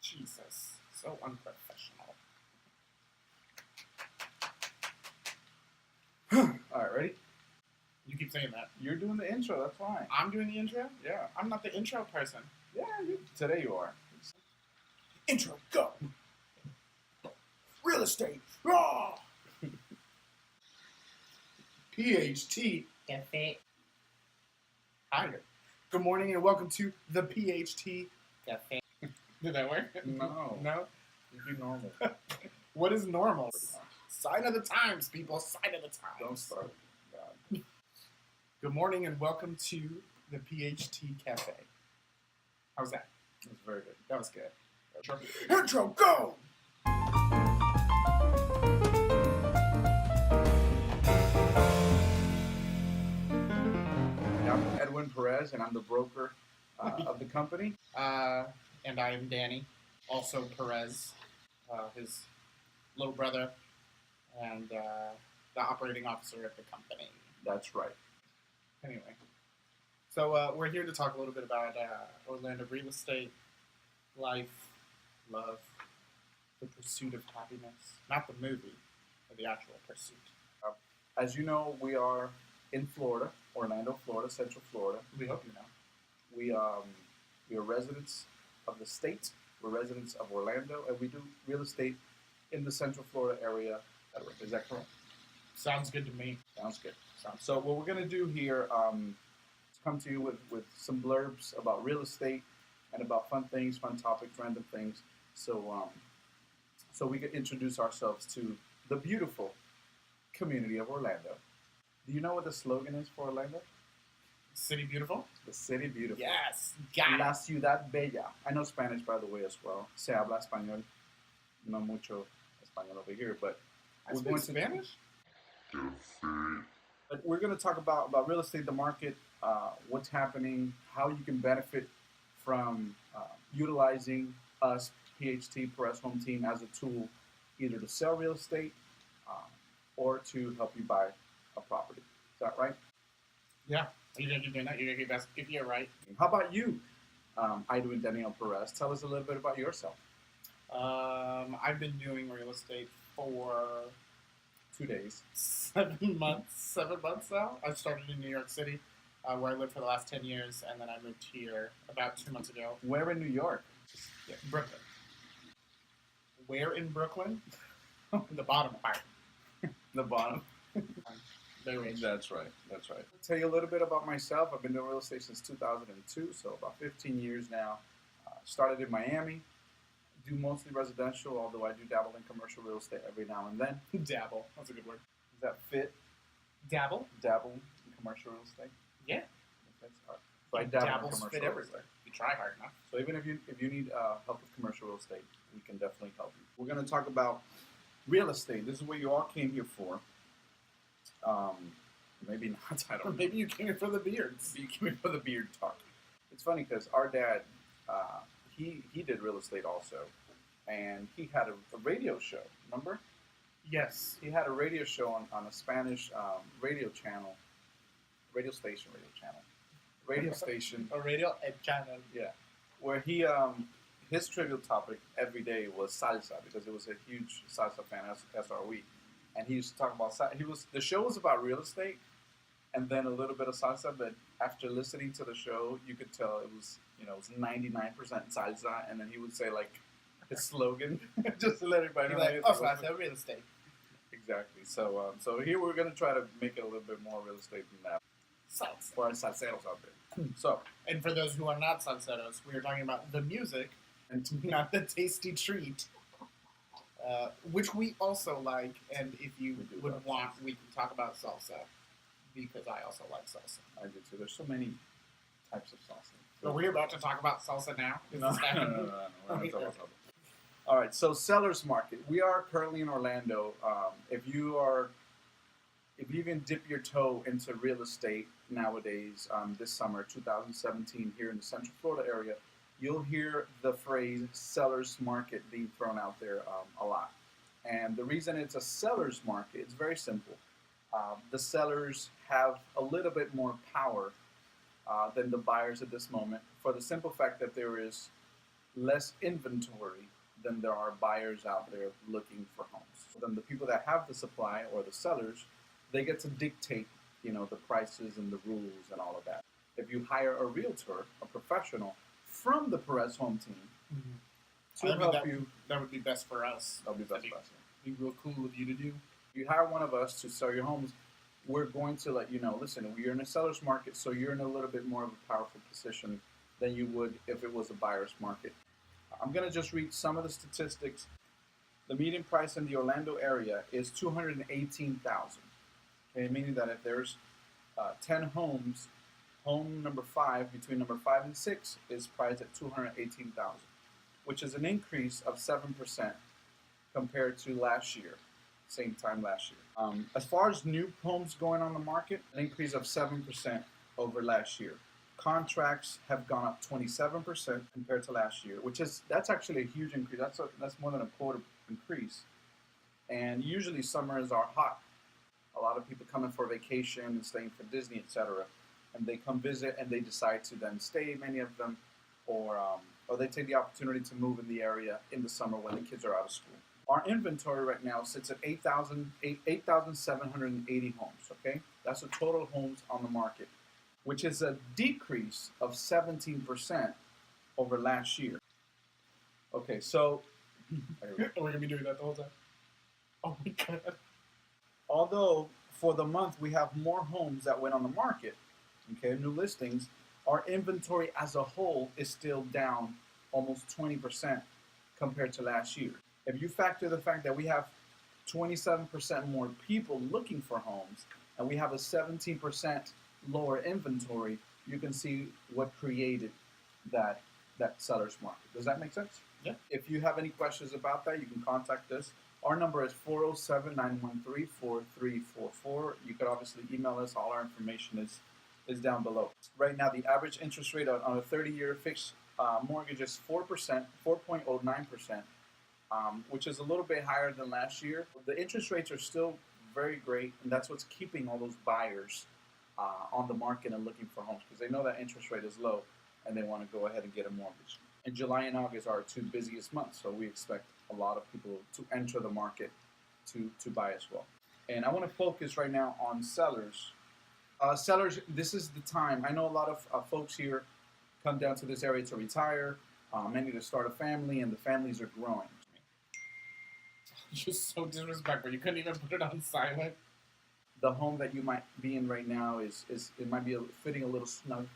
Jesus, so unprofessional. All right, ready? You keep saying that. You're doing the intro. That's fine. I'm doing the intro? Yeah. I'm not the intro person. Yeah. Today you are. Intro, go! Real estate, raw! PHT Cafe. Hi. Good morning and welcome to the PHT Cafe. Did that work? No. No? You do normal. What is normal? Sign of the times, people. Sign of the times. Don't start. God. Good morning and welcome to the PHT Cafe. How's that? That's very good. That was good. Intro, go! I'm Edwin Perez, and I'm the broker of the company. And I am Danny, also Perez, his little brother, and the operating officer at the company. That's right. Anyway, so we're here to talk a little bit about Orlando real estate, life, love, the pursuit of happiness. Not the movie, but the actual pursuit. As you know, we are in Florida, Orlando, Florida, Central Florida. We hope you know. We are residents of the state. We're residents of Orlando, and we do real estate in the Central Florida area. Is that correct? Sounds good to me. Sounds good. So what we're going to do here is come to you with some blurbs about real estate and about fun things, fun topics, random things. So we can introduce ourselves to the beautiful community of Orlando. Do you know what the slogan is for Orlando? City beautiful? The city beautiful. Yes, got La it. ciudad bella. I know Spanish, by the way, as well. Se habla español. No mucho español over here, but I speak Spanish? But we're going to talk about real estate, the market, what's happening, how you can benefit from utilizing us, PHT, Perez Home Team, as a tool, either to sell real estate or to help you buy a property. Is that right? Yeah. You're going to keep doing that? You're going to keep asking if you're right? How about you, Edwin Daniel Perez? Tell us a little bit about yourself. I've been doing real estate for 2 days. 7 months. 7 months now. I started in New York City, where I lived for the last 10 years, and then I moved here about 2 months ago. Where in New York? Yeah, Brooklyn. Where in Brooklyn? The bottom part. The bottom. Very rich. That's right. That's right. I'll tell you a little bit about myself. I've been doing real estate since 2002, so about 15 years now. Started in Miami. Do mostly residential, although I do dabble in commercial real estate every now and then. Dabble. That's a good word. Does that fit? Dabble? Dabble in commercial real estate? Yeah. That's hard. So I dabble in Dabbles commercial fit real everywhere. estate. You try hard enough. So even if you need help with commercial real estate, we can definitely help you. We're going to talk about real estate. This is what you all came here for. Maybe not. I don't Or know. maybe you came here for the beards. You came here for the beard talk. It's funny because our dad, he did real estate also, and he had a radio show. Remember? Yes. He had a radio show on a Spanish radio station. A radio channel. Yeah, where he his trivial topic every day was salsa because it was a huge salsa fan, as are we. And he used to talk about salsa. The show was about real estate, and then a little bit of salsa. But after listening to the show, you could tell it was 99% salsa. And then he would say like his slogan just to let everybody know. Salsa real estate. Exactly. So here we're gonna try to make it a little bit more real estate than that Salsa. for our salseros out there. So. And for those who are not salseros, we are talking about the music, And not the tasty treat, which we also like. And if you We do would love want, salsa. we can talk about salsa, because I also like salsa. I do too. There's so many types of salsa. So we're about to talk about salsa now. Is No, this no, happening? no. We're not talking about salsa. All right. So sellers market. We are currently in Orlando. If you even dip your toe into real estate nowadays, this summer, 2017, here in the Central Florida area, you'll hear the phrase seller's market being thrown out there a lot. And the reason it's a seller's market, it's very simple. The sellers have a little bit more power than the buyers at this moment, for the simple fact that there is less inventory than there are buyers out there looking for homes. Then the people that have the supply or the sellers, they get to dictate, the prices and the rules and all of that. If you hire a realtor, a professional from the Perez Home Team to help you, that would be best for us. that'll be best for us. Be real cool of you to do. If you hire one of us to sell your homes, we're going to let you know, listen, we're in a seller's market, so you're in a little bit more of a powerful position than you would if it was a buyer's market. I'm going to just read some of the statistics. The median price in the Orlando area is $218,000. Okay, meaning that if there's 10 homes, home number 5, between number 5 and 6, is priced at $218,000, which is an increase of 7% compared to last year, same time last year. As far as new homes going on the market, an increase of 7% over last year. Contracts have gone up 27% compared to last year, that's actually a huge increase. That's more than a quarter increase. And usually summers are hot. A lot of people come in for vacation and staying for Disney, etc. And they come visit and they decide to then stay, many of them, or they take the opportunity to move in the area in the summer when the kids are out of school. Our inventory right now sits at 8,780 homes, okay? That's the total homes on the market, which is a decrease of 17% over last year. Okay, so... We're going to be doing that the whole time. Oh my God. Although, for the month, we have more homes that went on the market, okay, new listings, our inventory as a whole is still down almost 20% compared to last year. If you factor the fact that we have 27% more people looking for homes and we have a 17% lower inventory, you can see what created that seller's market. Does that make sense? Yeah. If you have any questions about that, you can contact us. Our number is 407-913-4344. You could obviously email us. All our information is down below. Right now, the average interest rate on a 30-year fixed mortgage is 4.09%, which is a little bit higher than last year. The interest rates are still very great, and that's what's keeping all those buyers on the market and looking for homes, because they know that interest rate is low and they want to go ahead and get a mortgage. And July and August are our 2 busiest months, so we expect a lot of people to enter the market to buy as well. And I want to focus right now on sellers. Sellers, this is the time. I know a lot of folks here come down to this area to retire, many to start a family, and the families are growing. You're so disrespectful. You couldn't even put it on silent. The home that you might be in right now it might be fitting a little snug.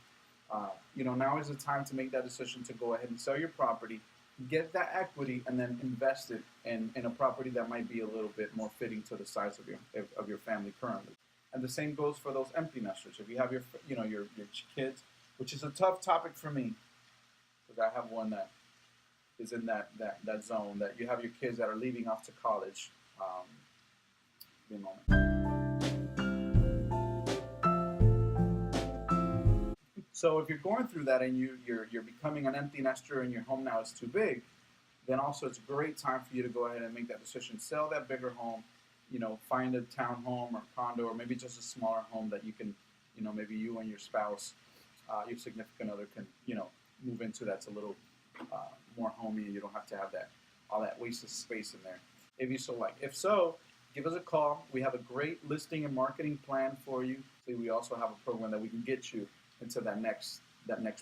Now is the time to make that decision to go ahead and sell your property, get that equity, and then invest it in a property that might be a little bit more fitting to the size of your family currently. And the same goes for those empty nesters. If you have your kids, which is a tough topic for me, because I have one that is in that zone, that you have your kids that are leaving off to college. Give me a moment. So if you're going through that and you're becoming an empty nester and your home now is too big, then also it's a great time for you to go ahead and make that decision. Sell that bigger home, find a townhome or condo, or maybe just a smaller home that you can, maybe you and your spouse, your significant other can, move into. That's a little more homey, and you don't have to have all that wasted space in there, if you so like. If so, give us a call. We have a great listing and marketing plan for you. We also have a program that we can get you into that next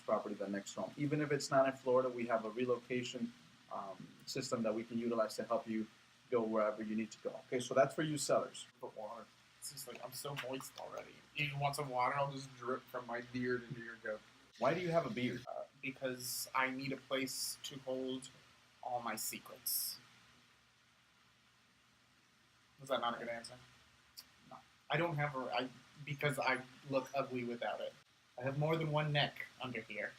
property, that next home. Even if it's not in Florida, we have a relocation system that we can utilize to help you go wherever you need to go. Okay, so that's for you sellers. But water. It's just like, I'm so moist already. You want some water? I'll just drip from my beard into your cup. Why do you have a beard? Because I need a place to hold all my secrets. Was that not a good answer? No. I don't have because I look ugly without it. I have more than one neck under here.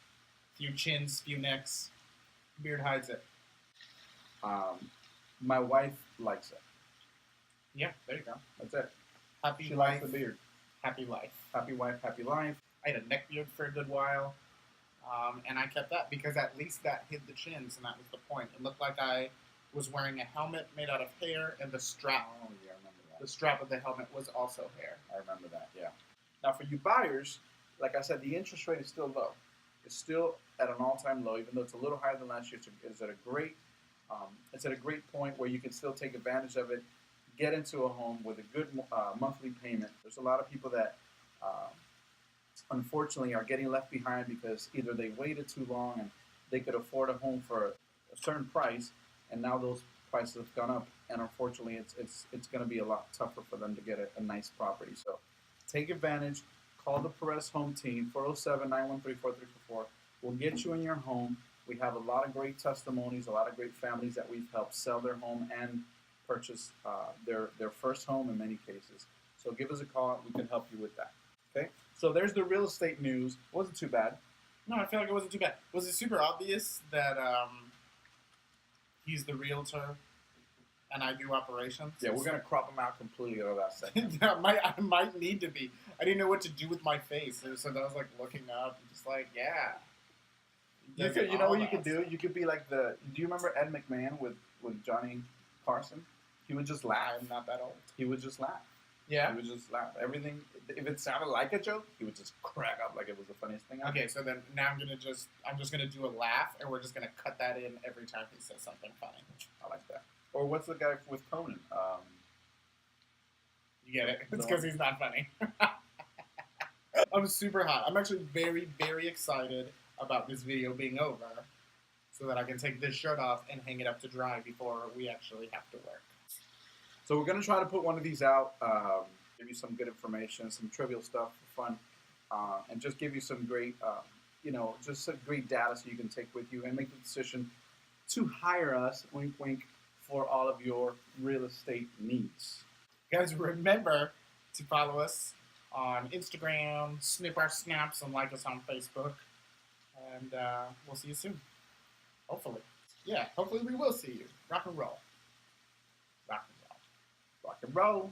Few chins, few necks. Beard hides it. My wife likes it. Yeah, there you go. That's it. Happy She life. likes the beard. Happy life. Happy wife, happy life. I had a neck beard for a good while, and I kept that because at least that hid the chins, and that was the point. It looked like I was wearing a helmet made out of hair, and the strap. Oh yeah, I remember that. The strap of the helmet was also hair. I remember that. Yeah. Now for you buyers, like I said, the interest rate is still low. It's still at an all-time low, even though it's a little higher than last year. It's at a great point where you can still take advantage of it, get into a home with a good monthly payment. There's a lot of people that unfortunately are getting left behind because either they waited too long and they could afford a home for a certain price, and now those prices have gone up, and unfortunately it's going to be a lot tougher for them to get a nice property. So take advantage. Call the Perez Home Team, 407-913-4344. We'll get you in your home. We have a lot of great testimonies, a lot of great families that we've helped sell their home and purchase their first home in many cases. So give us a call. We can help you with that. Okay? So there's the real estate news. Wasn't too bad. No, I feel like it wasn't too bad. Was it super obvious that he's the realtor and I do operations? Yeah, we're going to crop him out completely out of that segment. I might need to be. I didn't know what to do with my face. So I was like looking up and just like, yeah. You know what you could do? You could be like do you remember Ed McMahon with Johnny Carson? He would just laugh. I'm not that old. He would just laugh. Yeah? He would just laugh. Everything, if it sounded like a joke, he would just crack up like it was the funniest thing ever. Okay, so then now I'm just gonna do a laugh, and we're just gonna cut that in every time he says something funny. I like that. Or what's the guy with Conan? You get it? It's because he's not funny. I'm super hot. I'm actually very, very excited about this video being over so that I can take this shirt off and hang it up to dry before we actually have to work. So we're going to try to put one of these out, give you some good information, some trivial stuff for fun, and just give you some great, just some great data so you can take with you and make the decision to hire us, wink, wink, for all of your real estate needs. Guys, remember to follow us on Instagram, snip our snaps, and like us on Facebook. And we'll see you soon. Hopefully. Yeah, hopefully we will see you. Rock and roll. Rock and roll. Rock and roll.